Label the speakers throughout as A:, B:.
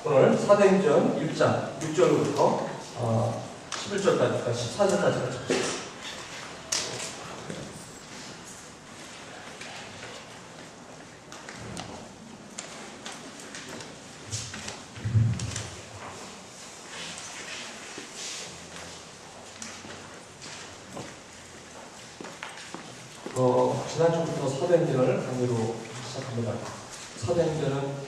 A: 오늘 사도행전 1장 6절부터 11절까지, 14절까지 같이 보겠습니다. 지난주부터 사도행전을 강의로 시작합니다. 사도행전은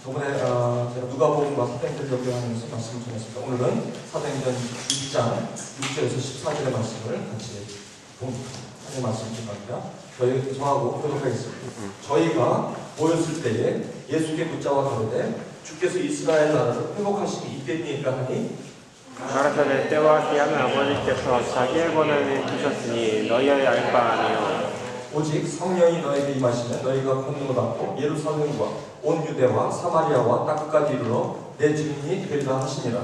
A: 저번에 제가 누가복음과 사도행전을 연결하면서 말씀을 전했습니다. 오늘은 사도행전 2장 6절에서 14절의 말씀을 같이 하는 말씀을 전합니다. 저하고 교독하겠습니다. 저희가 모였을 때에 예수께 묻자와 가로되 주께서 이스라엘 나라를 회복하심이 이때니까 하니
B: 가라사대 때와 기하는 아버지께서 자기의 권한을 주셨으니 너희의 알 바 아니요.
A: 오직 성령이 너에게 임하시면 너희가 권능을 받고 예루살렘과 온 유대와 사마리아와 땅끝까지 이르러 내 증인이 되리라 하시니라.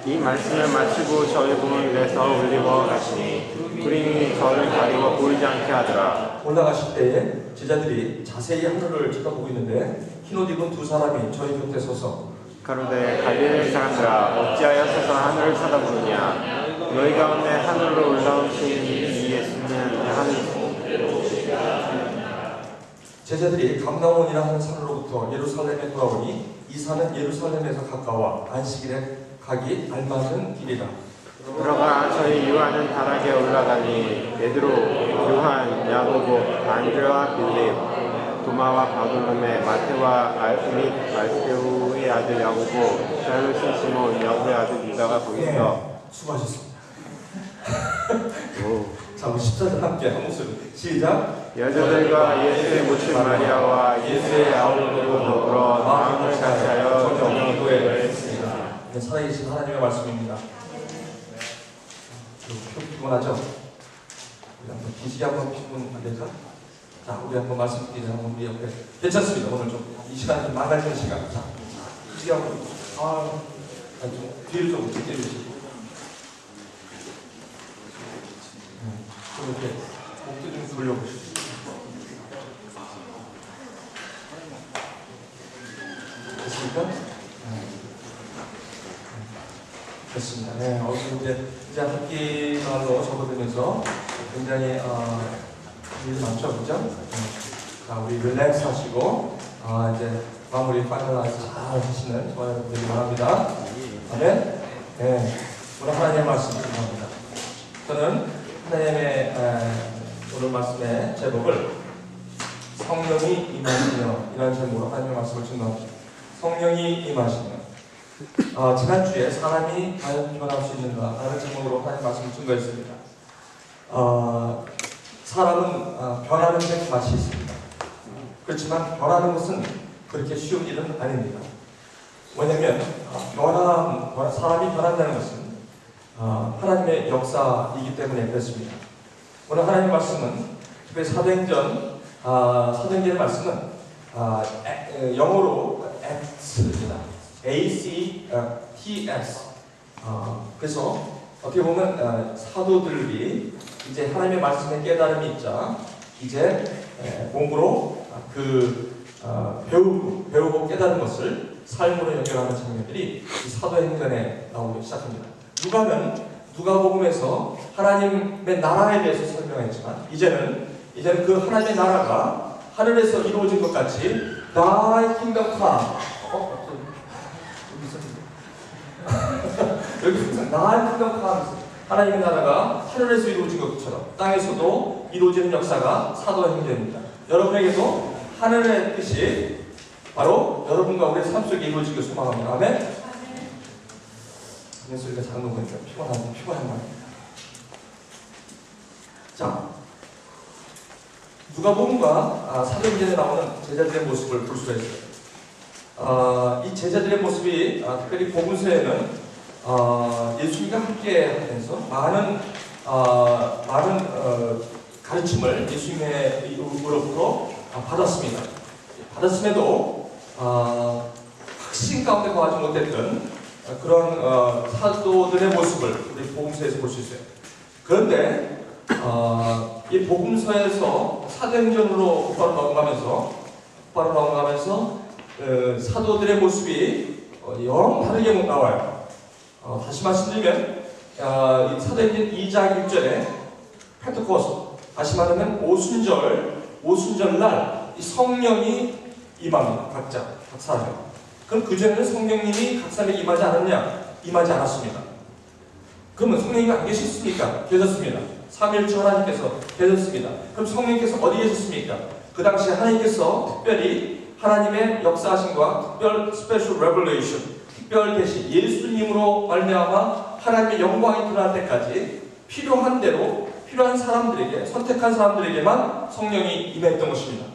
B: 이 말씀을 마치고 저희 몸을 내서 올리고 가시니 구름이 저를 가리고 보이지 않게 하더라.
A: 올라가실 때에 제자들이 자세히 하늘을 쳐다보고 있는데 흰옷 입은 두 사람이 저희 곁에 서서
B: 가로되 갈릴리 사람들아 어찌하여 서서 하늘을 쳐다보느냐. 너희 가운데 하늘로 올라오신 이 예수는 하늘.
A: 제자들이 감나온이라 하는 산으로부터 예루살렘에 돌아오니 이 산은 예루살렘에서 가까워 안식일에 가기 알맞은 길이라.
B: 들어가 저희 요한은 다락에 올라가니 베드로, 요한, 야고보, 안드레와 빌립, 도마와 바돌로메, 마테와 및 알페우의 아들 야고보, 자르신 시몬, 야고의 아들 유다가 거기 있어.
A: 네, 수고하셨습니다. 자, 우리 14절 함께 한 목소리 시작.
B: 여자들과 예수의 모친 마리아와 예수의 아우르로 더불어 마음을 같이하여 정령교회를 했습니다.
A: 살아계신 하나님의 말씀입니다. 피곤하죠? 우리 한번 기시게 한번 피곤 안 되죠? 자, 우리 한번 말씀 드리자. 우리 옆에 괜찮습니다. 오늘 좀 이 시간 좀 망가지는 시간. 자, 기시게 한번 좀 뒤를 좀 제껴주시고 좀 이렇게 목도 좀 돌려보시고. 됐습니까? 됐습니다. 네, 이제 학기말로 접어들면서 굉장히 일 많죠, 그죠? 자, 우리 릴렉스 하시고 이제 마무리 파이널라이즈 잘 하시는 저와 여러분들이 바랍니다. 아멘. 네, 오늘 하나님의 말씀 중요합니다. 저는 하나님의 오늘 말씀의 제목을 성령이 임하시며 이라는 제목으로 하나님의 말씀을 증거합니다. 성령이 임하시며 지난주에 사람이 과연 변할 수 있는가 라는 제목으로 하나님의 말씀을 증거했습니다. 사람은 변하는 데 맛이 있습니다. 그렇지만 변하는 것은 그렇게 쉬운 일은 아닙니다. 왜냐하면 사람이 변한다는 것은 하나님의 역사이기 때문에 그렇습니다. 오늘 하나님의 말씀은 특별히 사도행전의 말씀은 영어로 Acts입니다. A-C-T-S. 그래서 어떻게 보면 사도들이 이제 하나님의 말씀에 깨달음이 있자 이제 몸으로 배우고 깨달은 것을 삶으로 연결하는 장면들이 이 사도행전에 나오기 시작합니다. 누가복음에서 하나님의 나라에 대해서 설명했지만 이제는 그 하나님의 나라가 하늘에서 이루어진 것 같이 Thy kingdom come. 여기 항상 Thy kingdom come. 하나님의 나라가 하늘에서 이루어진 것처럼 땅에서도 이루어지는 역사가 사도행전입니다. 여러분에게도 하늘의 뜻이 바로 여러분과 우리의 삶 속에 이루어지길 소망합니다. 아멘. 내 소리가 작은 거 보니까 피곤한 말입니다. 자, 누가복음과 사도행전에 나오는 제자들의 모습을 볼 수가 있어요. 이 제자들의 모습이 특별히 복음서에는 예수님과 함께 하면서 많은 가르침을 예수님으로부터 받았습니다. 받았음에도 확신 가운데 거하지 못했던 그런 사도들의 모습을 우리 복음서에서 볼 수 있어요. 그런데 이 복음서에서 사도행전으로 곧바로 넘어가면서 사도들의 모습이 여러 다르게 나와요. 다시 말씀드리면 이 사도행전 2장 6절에 펜테코스트, 다시 말하면 오순절날 이 성령이 임합니다. 각 사람에. 그럼 그전에는 성령님이 각 사람에게 임하지 않았냐? 임하지 않았습니다. 그러면 성령님이 안 계셨습니까? 계셨습니다. 삼위일체 하나님께서 계셨습니다. 그럼 성령님께서 어디 계셨습니까? 그 당시에 하나님께서 특별히 하나님의 역사하심과 특별 스페셜 레벨레이션, 특별 계시, 예수님으로 말미암아 하나님의 영광이 드러날 때까지 필요한 대로 필요한 사람들에게, 선택한 사람들에게만 성령이 임했던 것입니다.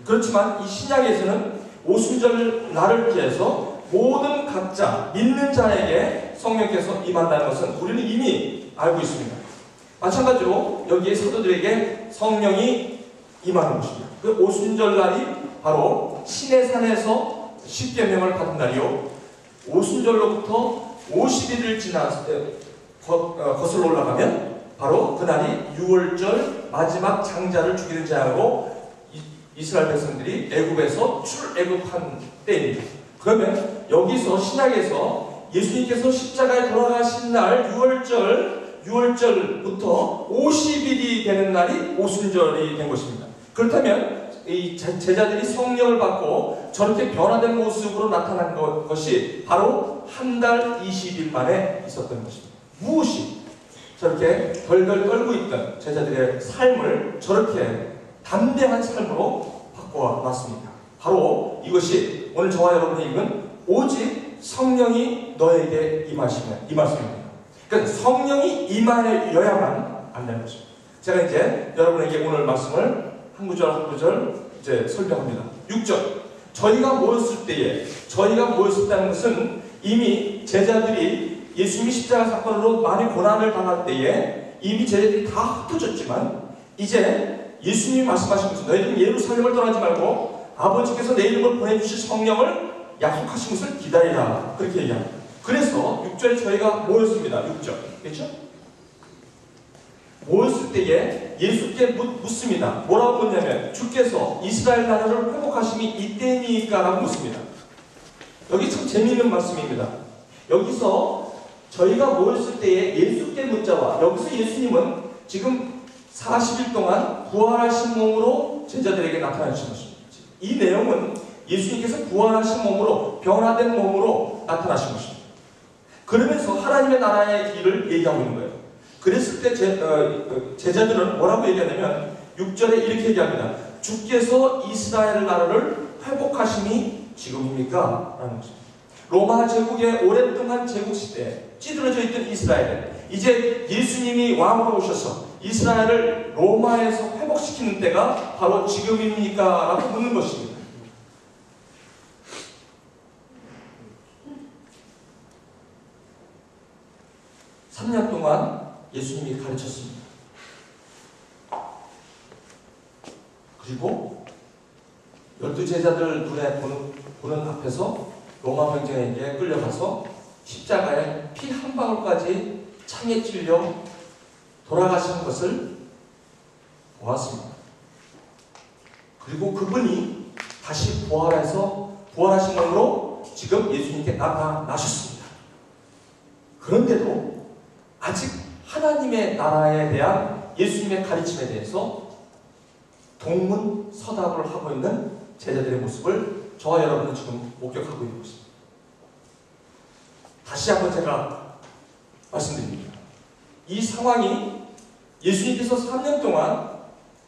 A: 그렇지만 이 신약에서는 오순절 날을 피해서 모든 각자 믿는 자에게 성령께서 임한다는 것은 우리는 이미 알고 있습니다. 마찬가지로 여기에 사도들에게 성령이 임하는 것입니다. 그 오순절 날이 바로 시내산에서 십계명을 받은 날이요, 오순절로부터 50일을 지나 거슬러 올라가면 바로 그날이 유월절 마지막 장자를 죽이는 자야로 이스라엘 백성들이 애굽에서 출애굽한 때입니다. 그러면 여기서 신약에서 예수님께서 십자가에 돌아가신 날 유월절부터 50일이 되는 날이 오순절이 된 것입니다. 그렇다면 이 제자들이 성령을 받고 저렇게 변화된 모습으로 나타난 것이 바로 한 달 20일 만에 있었던 것입니다. 무엇이 저렇게 덜덜 떨고 있던 제자들의 삶을 저렇게 담대한 삶으로 바꿔놨습니까? 바로 이것이 오늘 저와 여러분의 읽은 오직 성령이 너에게 임하십니다. 그러니까 성령이 임하여야만 안 되는 것입니다. 제가 이제 여러분에게 오늘 말씀을 한 구절 한 구절 이제 설명합니다. 6절. 저희가 모였다는 것은 이미 제자들이 예수님이 십자가 사건으로 많이 고난을 당할 때에 이미 제자들이 다 흩어졌지만 이제 예수님이 말씀하신 것은 너희들은 예루살렘을 떠나지 말고 아버지께서 내 이름을 보내주실 성령을 약속하신 것을 기다리라. 그렇게 얘기합니다. 그래서 6절에 저희가 모였습니다. 6절. 그렇죠? 모였을 때에 예수께 묻습니다. 뭐라고 묻냐면 주께서 이스라엘 나라를 회복하심이 이때니까 라고 묻습니다. 여기 참 재미있는 말씀입니다. 여기서 저희가 모였을 때에 예수께 묻자와 여기서 예수님은 지금 40일 동안 부활하신 몸으로 제자들에게 나타나신 것입니다. 이 내용은 예수님께서 부활하신 몸으로 변화된 몸으로 나타나신 것입니다. 그러면서 하나님의 나라의 길을 얘기하고 있는 거예요. 그랬을 때 제자들은 뭐라고 얘기하냐면 6절에 이렇게 얘기합니다. 주께서 이스라엘 나라를 회복하심이 지금입니까? 라는 것입니다. 로마 제국의 오랫동안 제국 시대에 찌들어져 있던 이스라엘은 이제 예수님이 왕으로 오셔서 이스라엘을 로마에서 회복시키는 때가 바로 지금입니까? 라고 묻는 것입니다. (3년) 동안 예수님이 가르쳤습니다. 그리고 12제자들 눈에 보는 앞에서 로마 병정에게 끌려가서 십자가에 피 한 방울까지 창에 찔려 돌아가신 것을 보았습니다. 그리고 그분이 다시 부활하신 몸으로 지금 예수님께 나타나셨습니다. 그런데도 아직 하나님의 나라에 대한 예수님의 가르침에 대해서 동문서답을 하고 있는 제자들의 모습을 저와 여러분은 지금 목격하고 있는 것입니다. 다시 한번 제가 말씀드립니다. 이 상황이 예수님께서 3년 동안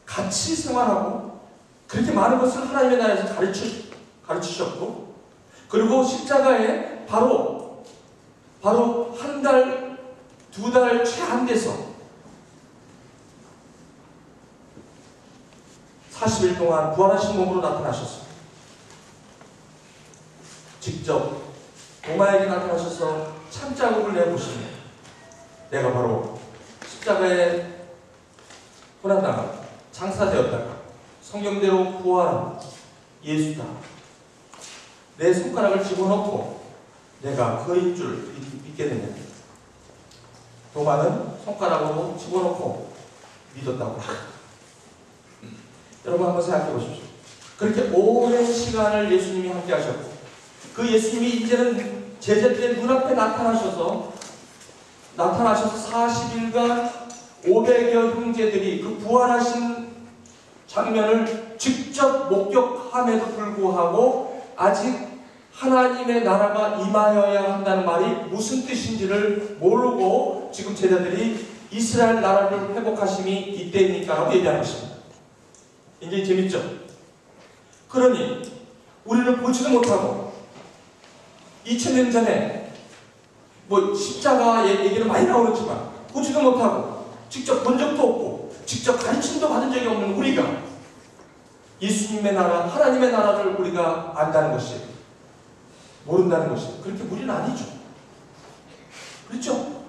A: 같이 생활하고 그렇게 많은 것을 하나님의 나라에서 가르치셨고 그리고 십자가에 바로 한 달, 두 달 채 안 돼서 40일 동안 부활하신 몸으로 나타나셨습니다. 직접 도마에게 나타나셔서 참자국을 내보시며 내가 바로 십자가에 고난당하고 장사되었다가 성경대로 부활한 예수다. 내 손가락을 집어넣고 내가 그인 줄 믿게 되냐. 도마는 손가락으로 집어넣고 믿었다고 합니다. 여러분 한번 생각해 보십시오. 그렇게 오랜 시간을 예수님이 함께 하셨고 그 예수님이 이제는 제자들의 눈앞에 나타나셔서 40일간 500여 형제들이 그 부활하신 장면을 직접 목격함에도 불구하고 아직 하나님의 나라가 임하여야 한다는 말이 무슨 뜻인지를 모르고 지금 제자들이 이스라엘 나라를 회복하심이 이때입니까? 라고 얘기하는 것입니다. 굉장히 재밌죠? 그러니 우리는 보지도 못하고 2000년 전에 뭐 십자가 얘기는 많이 나오지만 보지도 못하고 직접 본 적도 없고 직접 가르침도 받은 적이 없는 우리가 예수님의 나라, 하나님의 나라를 우리가 안다는 것이 모른다는 것이 그렇게 무리는 아니죠. 그렇죠?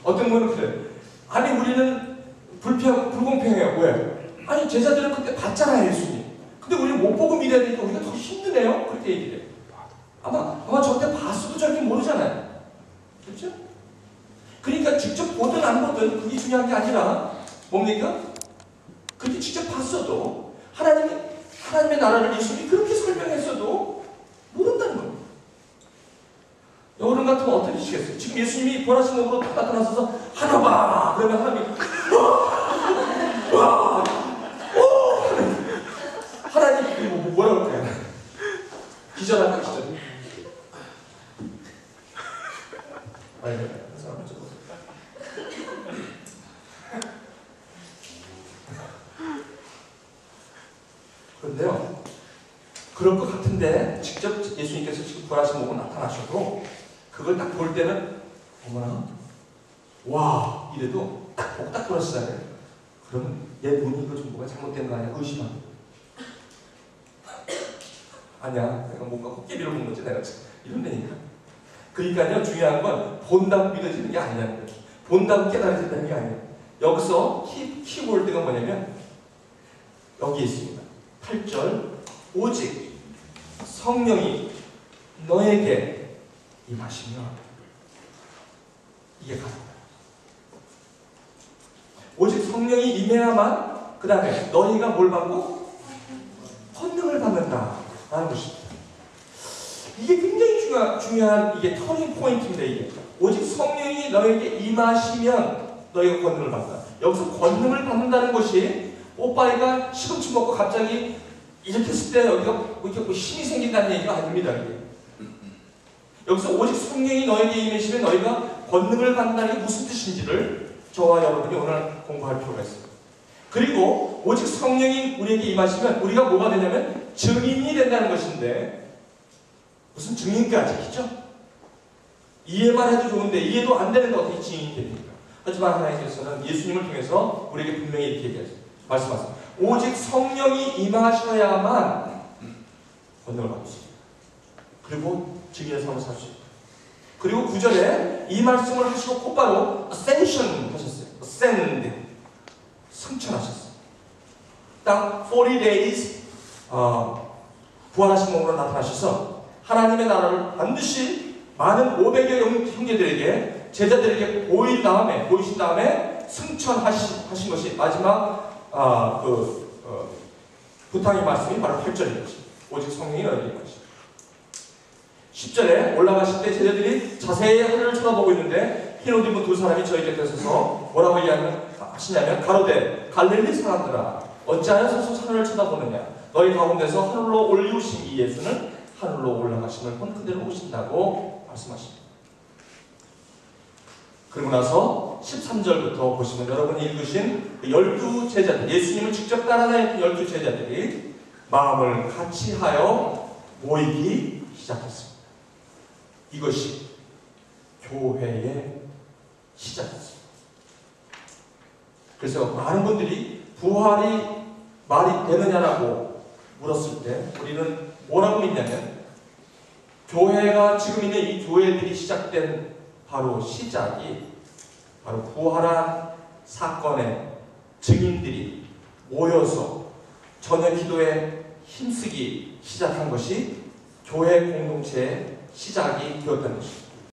A: 어떤 분은 그래요. 아니 우리는 불공평해요. 왜? 아니 제자들은 그때 봤잖아요 예수님. 근데 우리는 못 보고 믿어야 되니까 우리가 더 힘드네요. 그렇게 얘기해요. 아마 저때 봤어도 저렇게 모르잖아요. 그렇죠? 그러니까 직접 보든 안 보든 그게 중요한 게 아니라 뭡니까? 그렇게 직접 봤어도 하나님의 나라를 예수님이 그렇게 설명했어도 모른다는 겁니다. 여러분 같으면 어떻게 하시겠어요? 지금 예수님이 부활하신 몸으로 딱 나타나셔서 하나 봐! 그러면 하나님이 와! 오! 하나님이 뭐라고 할까요? 기절할까 기절. 아니, 사람 좀 그런데요, 그럴 것 같은데 직접 예수님께서 지금 부활하신 몸으로 나타나셔도 그걸 딱 볼 때는 어머나 와 이래도 딱 보고 딱 그러시잖아요. 그러면 내 눈이 이거 좀 뭐가 잘못된 거 아니야? 의심합니다. 아니야 내가 뭔가 코끼리를 본 거지 내가 이런 데니까. 그러니까요 중요한 건 본다고 믿어지는 게 아니라는 거예요. 본다고 깨달아진다는 게 아니에요. 여기서 키워드가 뭐냐면 여기 있습니다. 8절 오직 성령이 너에게 임하시면 이게 가능해요. 오직 성령이 임해야만 그 다음에 너희가 뭘 받고? 권능을 받는다 라는 것입니다. 이게 굉장히 중요한 이게 터닝 포인트인데 이게 오직 성령이 너에게 임하시면 너희가 권능을 받는다. 여기서 권능을 받는다는 것이 오빠이가 시금치 먹고 갑자기 이렇게 했을 때 여기가 이렇게 힘이 생긴다는 얘기가 아닙니다. 여기서 오직 성령이 너에게 임하시면 너희가 권능을 받는다는 게 무슨 뜻인지를 저와 여러분이 오늘 공부할 필요가 있습니다. 그리고 오직 성령이 우리에게 임하시면 우리가 뭐가 되냐면 증인이 된다는 것인데 무슨 증인까지 있죠? 이해만 해도 좋은데 이해도 안 되는데 어떻게 증인이 됩니까? 하지만 하나님께서는 예수님을 통해서 우리에게 분명히 이렇게 얘기하세요. 말씀하세요. 오직 성령이 임하셔야만 권능을 받을 수 있습니다. 그리고 증인의 삶을 살 수 있다. 그리고 9절에 이 말씀을 하시고 곧바로 ascension 하셨어요. ascend 승천하셨어요. 딱 40 days 부활하신 몸으로 나타나셔서 하나님의 나라를 반드시 많은 500여 형제들에게 제자들에게 보이신 다음에 승천하신 것이 마지막 부탁의 말씀이 바로 8절인 것입니다. 오직 성령이 너에게 임하시고 10절에 올라가실 때 제자들이 자세히 하늘을 쳐다보고 있는데 흰 옷 입은 두 사람이 저희 곁에 서서 뭐라고 하시냐면 가로되 갈릴리 사람들아 어찌하여 서서 하늘을 쳐다보느냐 너희 가운데서 하늘로 올리우신 이 예수는 하늘로 올라가심을 본 그대로 오신다고 말씀하십니다. 그리고 나서 13절부터 보시면 여러분이 읽으신 12제자들 예수님을 직접 따라다녔던 12제자들이 마음을 같이 하여 모이기 시작했습니다. 이것이 교회의 시작이었습니다. 그래서 많은 분들이 부활이 말이 되느냐라고 물었을 때 우리는 뭐라고 믿냐면 교회가 지금 있는 이 교회들이 시작된 바로 시작이 바로 부활한 사건의 증인들이 모여서 저녁 기도에 힘쓰기 시작한 것이 교회 공동체의 시작이 되었다는 것입니다.